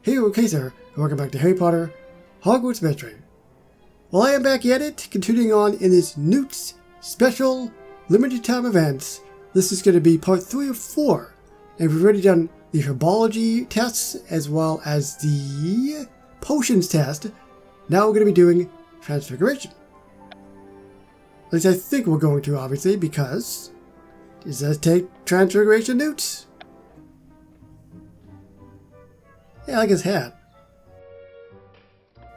Hey, okay sir, and welcome back to Harry Potter, Hogwarts Mystery. Well, I am back at it, continuing on in this N.E.W.T.S special limited time events. This is going to be part 3 of 4, and we've already done the herbology tests as well as the potions test. Now we're going to be doing Transfiguration. At least I think we're going to, obviously, because it says take Transfiguration N.E.W.T.S. Yeah, I like his hat.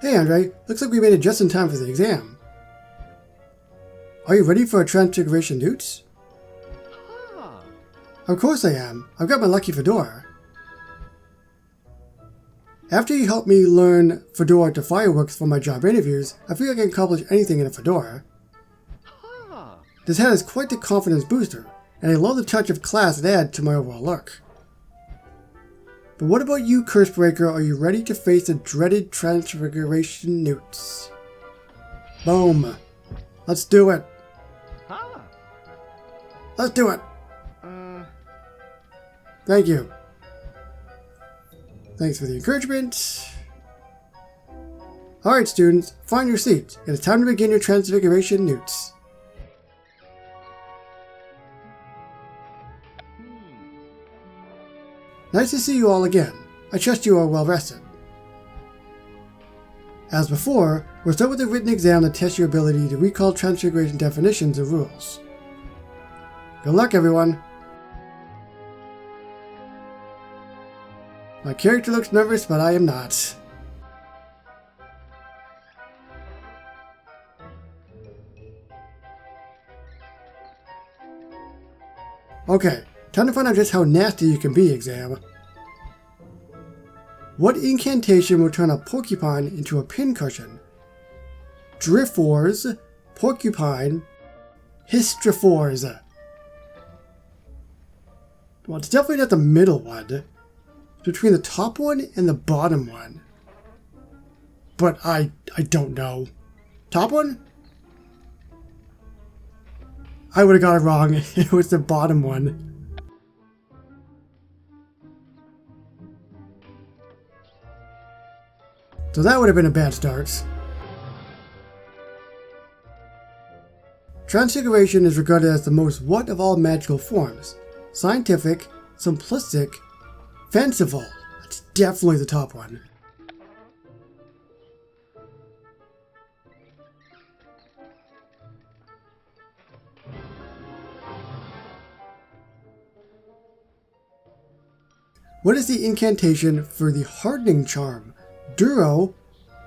Hey Andre, looks like we made it just in time for the exam. Are you ready for a Transfiguration N.E.W.T.S? Of course I am. I've got my lucky fedora. After you helped me learn fedora to fireworks for my job interviews, I feel I can accomplish anything in a fedora. This hat is quite the confidence booster, and I love the touch of class it adds to my overall look. But what about you, Cursebreaker? Are you ready to face the dreaded Transfiguration N.E.W.T.S? Boom. Let's do it. Let's do it. Thank you. Thanks for the encouragement. Alright students, find your seats. It is time to begin your Transfiguration N.E.W.T.S. Nice to see you all again. I trust you are well rested. As before, we'll start with a written exam to test your ability to recall Transfiguration definitions and rules. Good luck everyone! My character looks nervous, but I am not. Okay, time to find out just how nasty you can be, exam. What incantation will turn a porcupine into a pincushion? Driftwoars, porcupine, Histrifours. Well, it's definitely not the middle one. It's between the top one and the bottom one. But I don't know. Top one? I would have got it wrong. It was the bottom one. So that would have been a bad start. Transfiguration is regarded as the most what of all magical forms. Scientific, simplistic, fanciful. That's definitely the top one. What is the incantation for the hardening charm? Duro,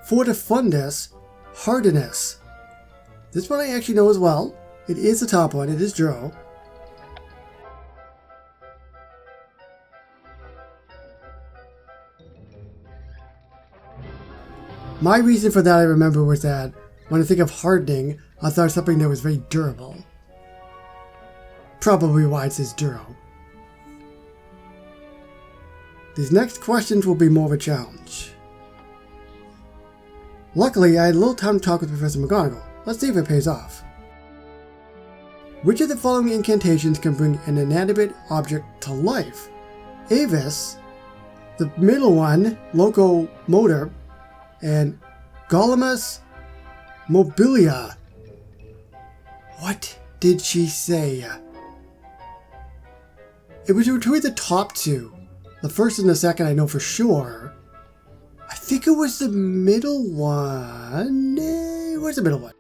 Fortifundus, Hardiness. This one I actually know as well. It is the top one. It is Duro. My reason for that I remember was that when I think of hardening, I thought of something that was very durable. Probably why it says Duro. These next questions will be more of a challenge. Luckily, I had a little time to talk with Professor McGonagall. Let's see if it pays off. Which of the following incantations can bring an inanimate object to life? Avis, the middle one, Locomotor, and Gollumus Mobilia. What did she say? It was between the top two. The first and the second I know for sure. I think it was the middle one. Where's the middle one?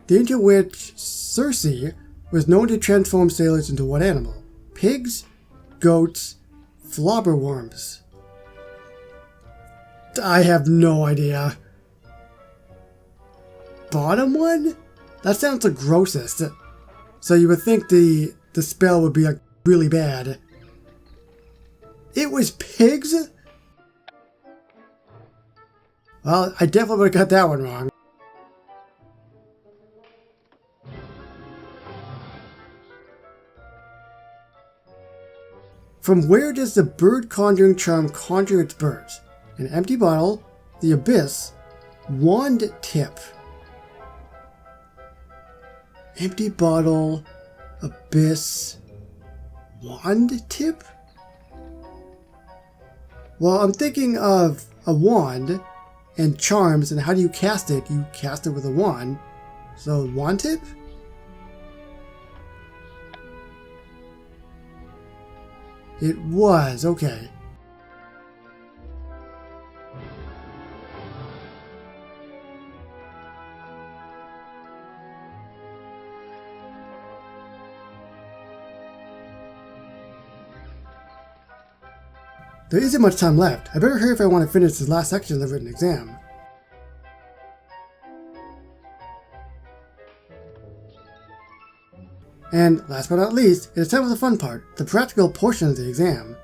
The ancient witch Circe was known to transform sailors into what animal? Pigs, goats, flobberworms. I have no idea. Bottom one? That sounds the grossest. So you would think the spell would be like really bad. It was pigs? Well, I definitely would have got that one wrong. From where does the bird conjuring charm conjure its birds? an empty bottle, the abyss, wand tip. Empty bottle, abyss, wand tip? Well, I'm thinking of a wand and charms, and how do you cast it? You cast it with a wand. So, wand tip? It was, okay. There isn't much time left. I better hurry if I want to finish this last section of the written exam. And last but not least, it is time for the fun part, the practical portion of the exam.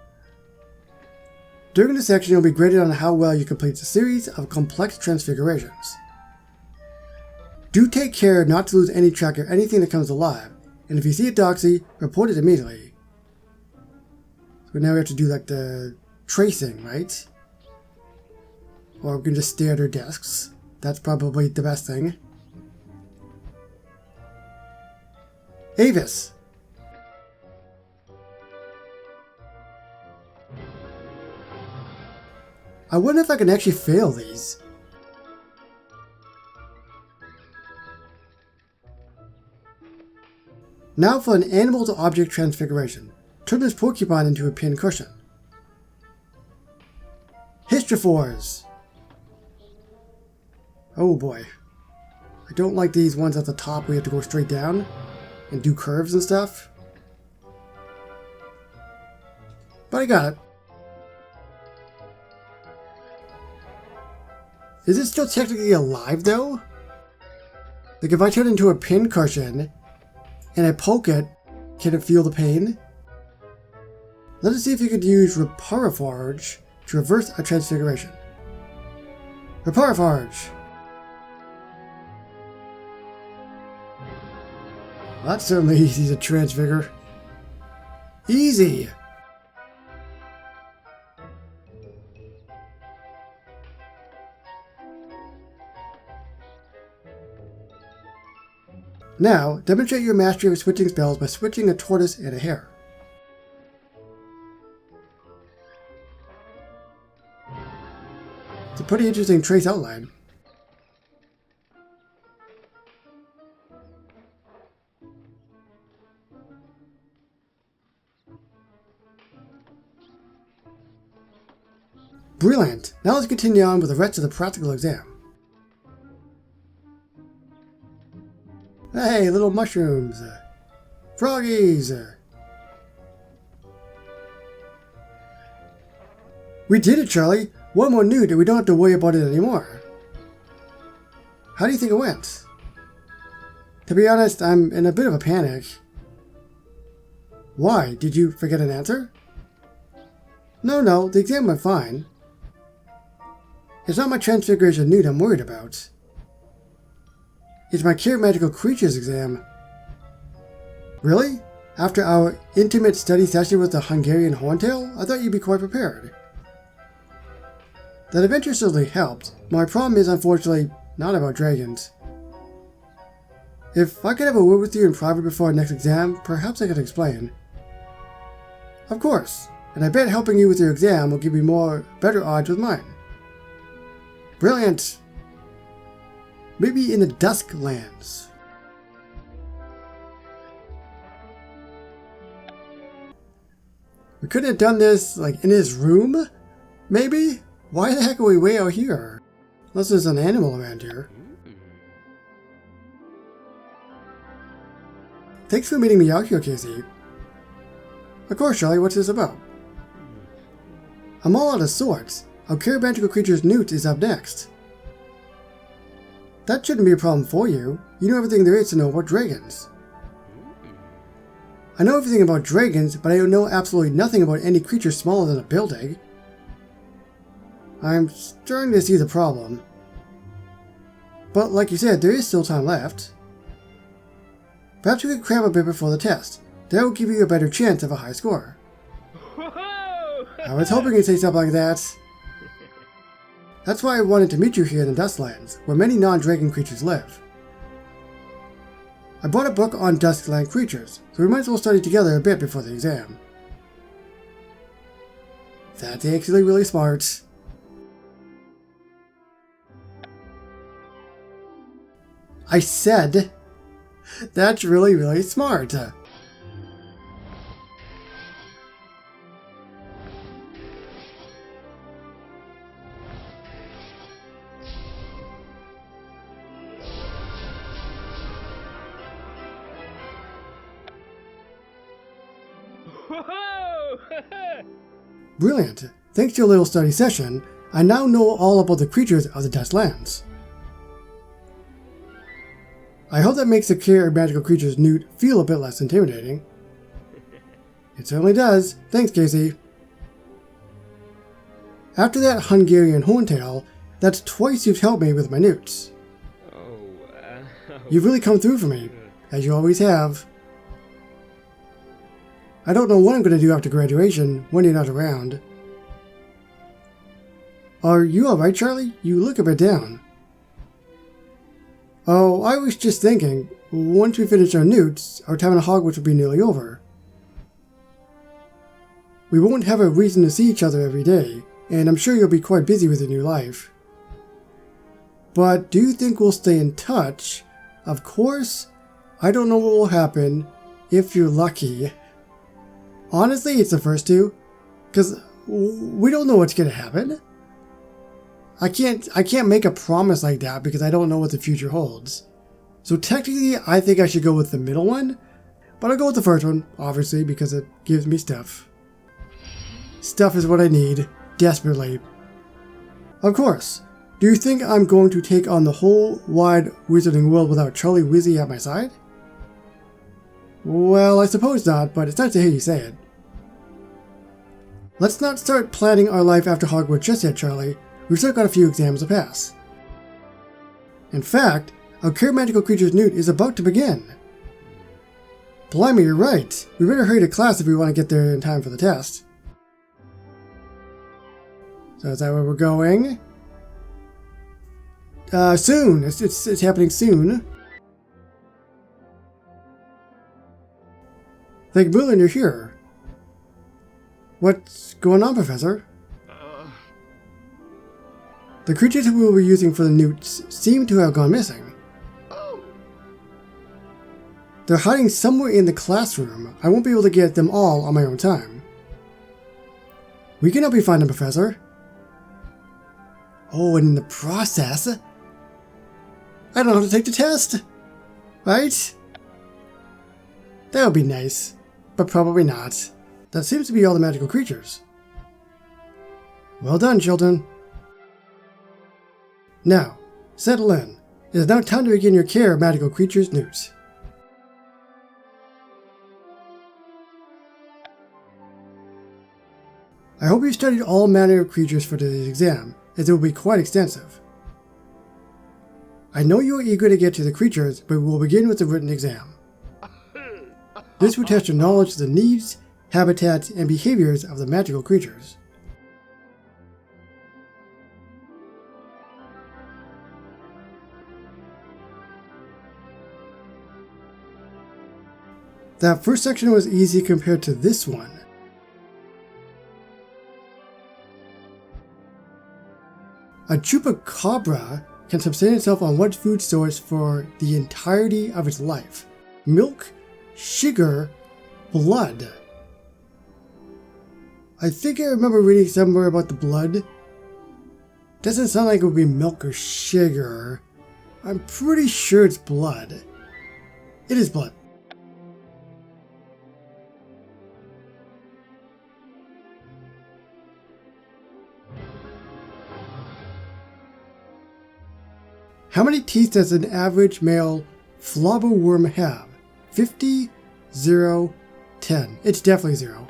During this section, you'll be graded on how well you complete the series of complex transfigurations. Do take care not to lose any track of anything that comes alive, and if you see a doxy, report it immediately. So now we have to do like the tracing, right? Or we can just stare at our desks. That's probably the best thing. Avis. I wonder if I can actually fail these. Now for an animal to object transfiguration. Turn this porcupine into a pin cushion. Histrophores. Oh boy. I don't like these ones at the top. We have to go straight down and do curves and stuff. But I got it. Is it still technically alive though? Like if I turn it into a pin cushion and I poke it, can it feel the pain? Let us see if you could use Reparaforge to reverse a transfiguration. Reparaforge! Well, that's certainly easy to transfigure. Easy! Now, demonstrate your mastery of switching spells by switching a tortoise and a hare. It's a pretty interesting trace outline. Brilliant! Now let's continue on with the rest of the practical exam. Hey, little mushrooms! Froggies! We did it, Charlie! One more N.E.W.T., and we don't have to worry about it anymore. How do you think it went? To be honest, I'm in a bit of a panic. Why? Did you forget an answer? No, the exam went fine. It's not my Transfiguration N.E.W.T. I'm worried about. It's my Cure Magical Creatures exam. Really? After our intimate study session with the Hungarian Horntail? I thought you'd be quite prepared. That adventure certainly helped. My problem is unfortunately not about dragons. If I could have a word with you in private before our next exam, perhaps I could explain. Of course, and I bet helping you with your exam will give you better odds with mine. Brilliant! Maybe in the Dusklands. We couldn't have done this, like, in his room? Maybe? Why the heck are we way out here? Unless there's an animal around here. Thanks for meeting me out here, Casey. Of course, Charlie, what's this about? I'm all out of sorts. Our Cure Magical Creatures N.E.W.T. is up next. That shouldn't be a problem for you. You know everything there is to know about dragons. I know everything about dragons, but I know absolutely nothing about any creature smaller than a building. I'm starting to see the problem. But like you said, there is still time left. Perhaps you could cram a bit before the test. That will give you a better chance of a high score. I was hoping you'd say something like that. That's why I wanted to meet you here in the Dustlands, where many non-dragon creatures live. I brought a book on Duskland creatures, so we might as well study together a bit before the exam. That's actually really smart. I said, that's really smart. Brilliant! Thanks to your little study session, I now know all about the creatures of the Dustlands. I hope that makes the care of magical creatures N.E.W.T. feel a bit less intimidating. It certainly does. Thanks, Casey. After that Hungarian horntail, that's twice you've helped me with my N.E.W.T.s. You've really come through for me, as you always have. I don't know what I'm going to do after graduation when you're not around. Are you alright, Charlie? You look a bit down. Oh, I was just thinking, once we finish our N.E.W.T.s, our time in Hogwarts will be nearly over. We won't have a reason to see each other every day, and I'm sure you'll be quite busy with your new life. But do you think we'll stay in touch? Of course, I don't know what will happen if you're lucky. Honestly, it's the first two, because we don't know what's going to happen. I can't make a promise like that because I don't know what the future holds. So technically, I think I should go with the middle one, but I'll go with the first one, obviously, because it gives me stuff. Stuff is what I need, desperately. Of course. Do you think I'm going to take on the whole wide wizarding world without Charlie Weasley at my side? Well, I suppose not, but it's nice to hear you say it. Let's not start planning our life after Hogwarts just yet, Charlie. We've still got a few exams to pass. In fact, our Cure Magical Creatures N.E.W.T. is about to begin. Blimey, you're right. We better hurry to class if we want to get there in time for the test. So is that where we're going? Soon. It's happening soon. Thank Merlin, you're here. What's going on, Professor? The creatures we will be using for the N.E.W.T.s seem to have gone missing. They're hiding somewhere in the classroom. I won't be able to get them all on my own time. We can help you find them, Professor. Oh, and in the process, I don't have to take the test, right? That would be nice, but probably not. That seems to be all the magical creatures. Well done, children. Now, settle in. It is now time to begin your care of magical creatures N.E.W.T. I hope you studied all manner of creatures for today's exam, as it will be quite extensive. I know you are eager to get to the creatures, but we will begin with the written exam. This will test your knowledge of the needs, habitats, and behaviors of the magical creatures. That first section was easy compared to this one. A chupacabra can sustain itself on one food source for the entirety of its life. Milk, sugar, blood. I think I remember reading somewhere about the blood. Doesn't sound like it would be milk or sugar. I'm pretty sure it's blood. It is blood. How many teeth does an average male flobberworm have? 50, 0, 10. It's definitely 0.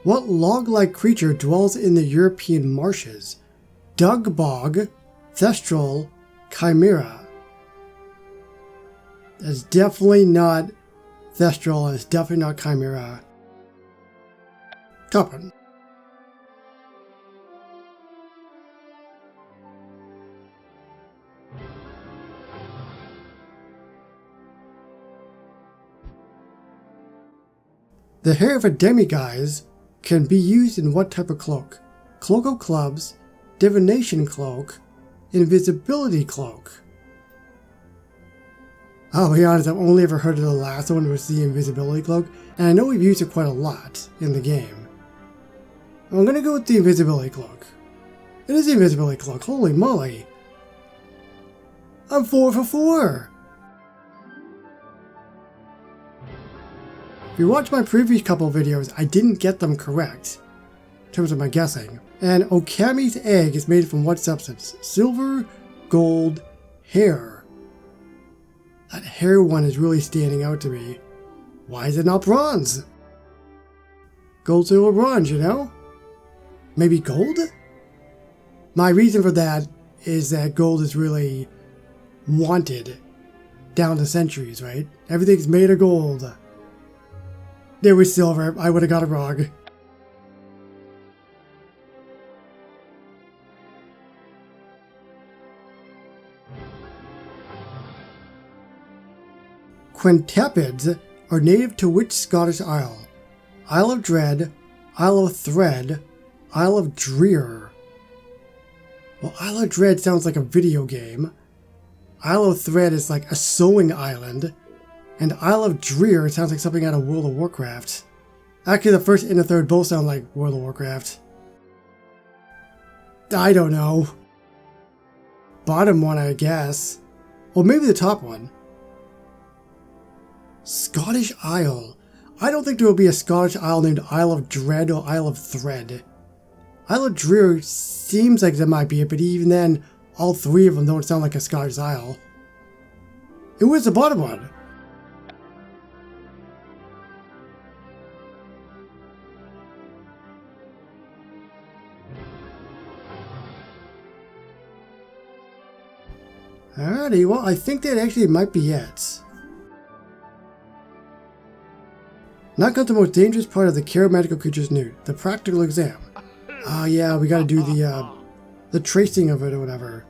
What log-like creature dwells in the European marshes? Dugbog, Thestral, Chimera. It's definitely not Thestral, and it's definitely not Chimera. Top one. The hair of a demiguise can be used in what type of cloak? Cloak of Clubs, Divination Cloak, Invisibility Cloak. I'll be honest, I've only ever heard of the last one, which was the Invisibility Cloak, and I know we've used it quite a lot in the game. I'm gonna go with the Invisibility Cloak. It is the Invisibility Cloak, holy moly! I'm 4 for 4! If you watched my previous couple videos, I didn't get them correct in terms of my guessing. And Okami's egg is made from what substance? Silver, gold, hair. That hair one is really standing out to me. Why is it not bronze? Gold, silver, bronze, you know? Maybe gold? My reason for that is that gold is really wanted down the centuries, right? Everything's made of gold. There was silver. I would have got it wrong. Quintapids are native to which Scottish isle? Isle of Dread, Isle of Thread, Isle of Drear. Well, Isle of Dread sounds like a video game. Isle of Thread is like a sewing island. And Isle of Drear sounds like something out of World of Warcraft. Actually, the first and the third both sound like World of Warcraft. I don't know. Bottom one, I guess. Or maybe the top one. Scottish Isle. I don't think there will be a Scottish Isle named Isle of Dread or Isle of Thread. Isle of Drear seems like there might be it, but even then, all three of them don't sound like a Scottish Isle. It was the bottom one. Alrighty, well, I think that actually might be it. Now comes the most dangerous part of the care of magical creatures N.E.W.T., the practical exam. Ah, yeah, we gotta do the tracing of it or whatever.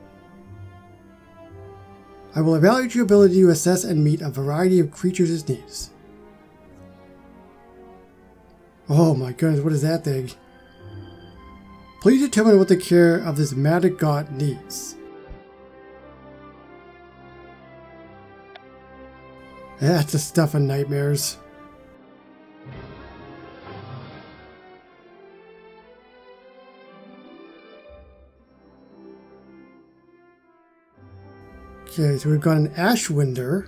I will evaluate your ability to assess and meet a variety of creatures' needs. Oh my goodness, what is that thing? Please determine what the care of this magic god needs. That's the stuff of nightmares. Okay, so we've got an Ashwinder.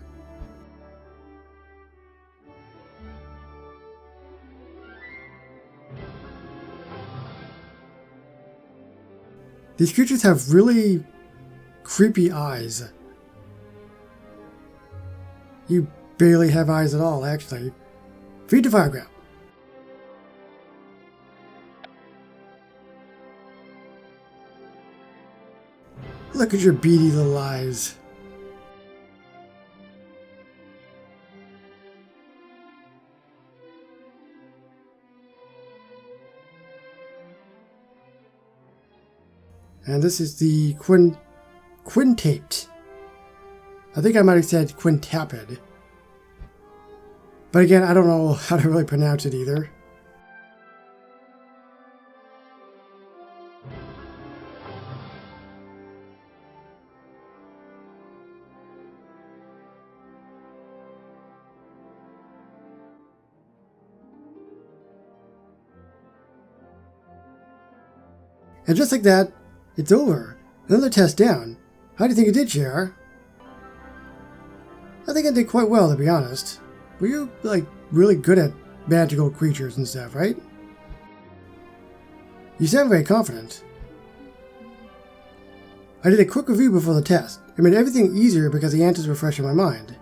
These creatures have really creepy eyes. You barely have eyes at all, actually. Feed the fireground. Look at your beady little eyes. And this is the Quintaped. I think I might have said Quintapid. But again, I don't know how to really pronounce it either. And just like that, it's over. Another test down. How do you think you did, JR? I think I did quite well, to be honest. Were you, like, really good at magical creatures and stuff, right? You sound very confident. I did a quick review before the test. It made everything easier because the answers were fresh in my mind.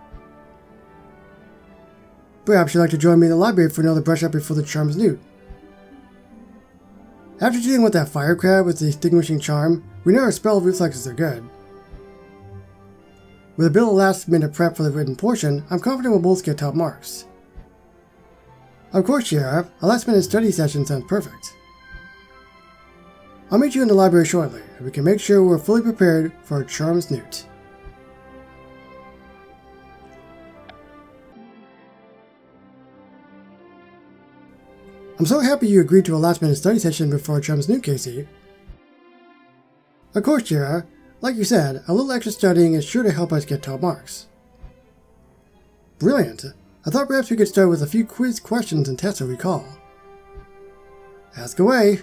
Perhaps you'd like to join me in the library for another brush up before the charm's N.E.W.T. After dealing with that fire crab with the extinguishing charm, we know our spell reflexes are good. With a bit of last-minute prep for the written portion, I'm confident we'll both get top marks. Of course, Sheriff, a last-minute study session sounds perfect. I'll meet you in the library shortly, and we can make sure we're fully prepared for our charms N.E.W.T. I'm so happy you agreed to a last-minute study session before our charms N.E.W.T, Casey. Of course, Sheriff. Like you said, a little extra studying is sure to help us get top marks. Brilliant. I thought perhaps we could start with a few quiz questions and tests to recall. Ask away.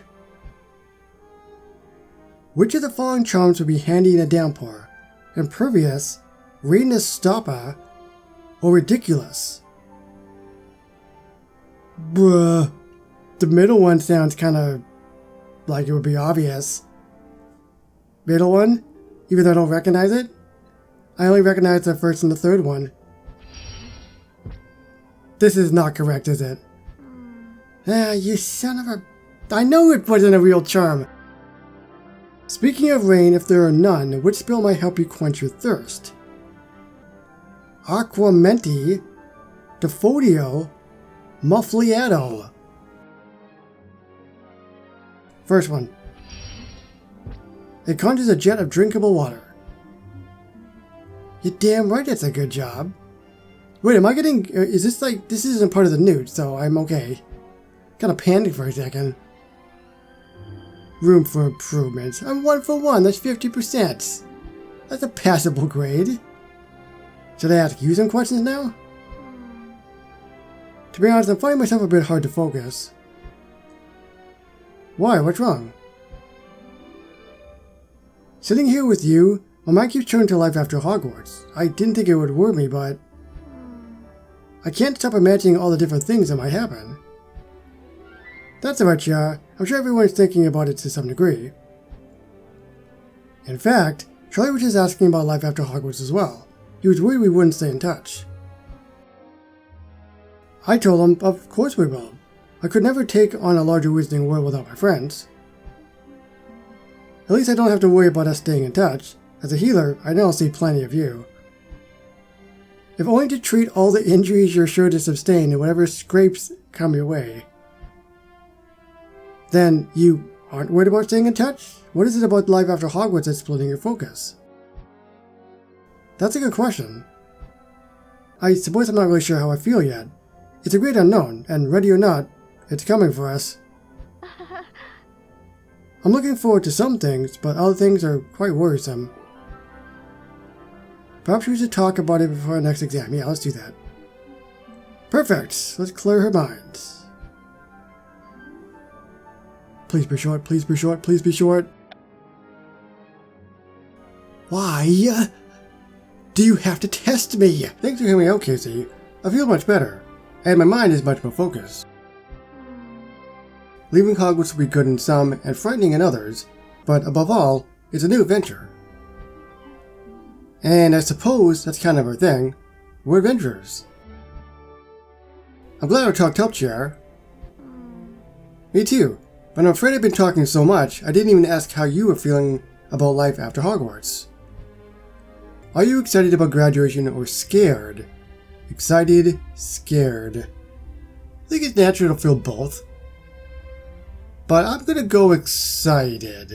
Which of the following charms would be handy in a downpour? Impervious, Readiness Stopper, or Ridiculous? Bruh. The middle one sounds kinda like it would be obvious. Middle one? Even though I don't recognize it? I only recognize the first and the third one. This is not correct, is it? Ah, you son of a... I know it wasn't a real charm! Speaking of rain, if there are none, which spell might help you quench your thirst? Aquamenti, Defodio, Muffliato. First one. It conjures a jet of drinkable water. You're damn right it's a good job. Wait, am I getting... is this like... This isn't part of the N.E.W.T, so I'm okay. Kinda panicked for a second. Room for improvement. I'm 1 for 1, that's 50%. That's a passable grade. Should I ask you some questions now? To be honest, I'm finding myself a bit hard to focus. Why? What's wrong? Sitting here with you, my mind keeps turning to life after Hogwarts. I didn't think it would worry me, but... I can't stop imagining all the different things that might happen. That's alright, yeah. I'm sure everyone's thinking about it to some degree. In fact, Charlie was just asking about life after Hogwarts as well. He was worried we wouldn't stay in touch. I told him, of course we will. I could never take on a larger wizarding world without my friends. At least I don't have to worry about us staying in touch. As a healer, I know I'll see plenty of you. If only to treat all the injuries you're sure to sustain and whatever scrapes come your way. Then, you aren't worried about staying in touch? What is it about life after Hogwarts that's splitting your focus? That's a good question. I suppose I'm not really sure how I feel yet. It's a great unknown, and ready or not, it's coming for us. I'm looking forward to some things, but other things are quite worrisome. Perhaps we should talk about it before our next exam. Yeah, let's do that. Perfect. Let's clear her mind. Please be short, please be short, please be short. Why do you have to test me? Thanks for hearing me out, Casey. I feel much better, and my mind is much more focused. Leaving Hogwarts will be good in some and frightening in others, but above all, it's a new adventure. And I suppose that's kind of our thing. We're adventurers. I'm glad our talk helped, Cher. Me too, but I'm afraid I've been talking so much, I didn't even ask how you were feeling about life after Hogwarts. Are you excited about graduation or scared? Excited, scared. I think it's natural to feel both. But I'm gonna go excited.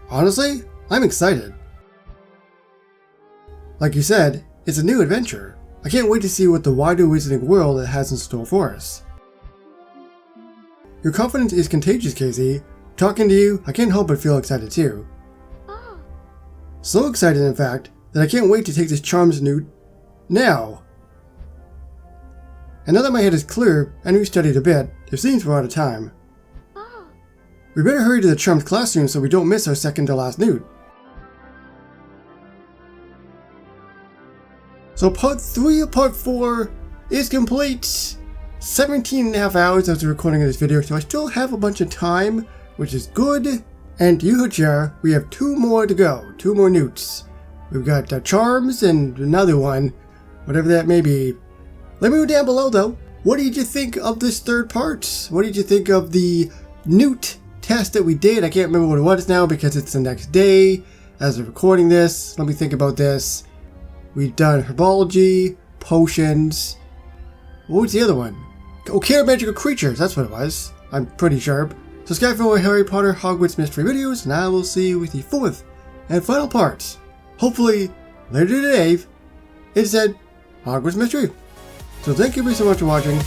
Honestly, I'm excited. Like you said, it's a new adventure. I can't wait to see what the wider wizarding world has in store for us. Your confidence is contagious, Casey. Talking to you, I can't help but feel excited too. So excited, in fact, that I can't wait to take this charms N.E.W.T now. And now that my head is clear and we've studied a bit, it seems we're out of time. We better hurry to the charms classroom so we don't miss our second to last N.E.W.T. So part 3 of part 4 is complete. 17.5 hours after the recording of this video, so I still have a bunch of time, which is good. And you heard, Cher, we have 2 more to go, 2 more N.E.W.Ts. We've got charms and another one, whatever that may be. Let me know down below though, what did you think of this third part? What did you think of the N.E.W.T test that we did? I can't remember what it was now because it's the next day. as of recording this. Let me think about this. We've done herbology, potions. What was the other one? Oh, care magical creatures. That's what it was. I'm pretty sure. Subscribe for more Harry Potter Hogwarts mystery videos, and I will see you with the fourth and final part. Hopefully, later today, instead, Hogwarts mystery. So thank you so much for watching,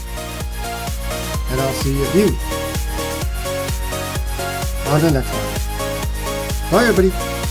and I'll see you on the next one. Bye, everybody.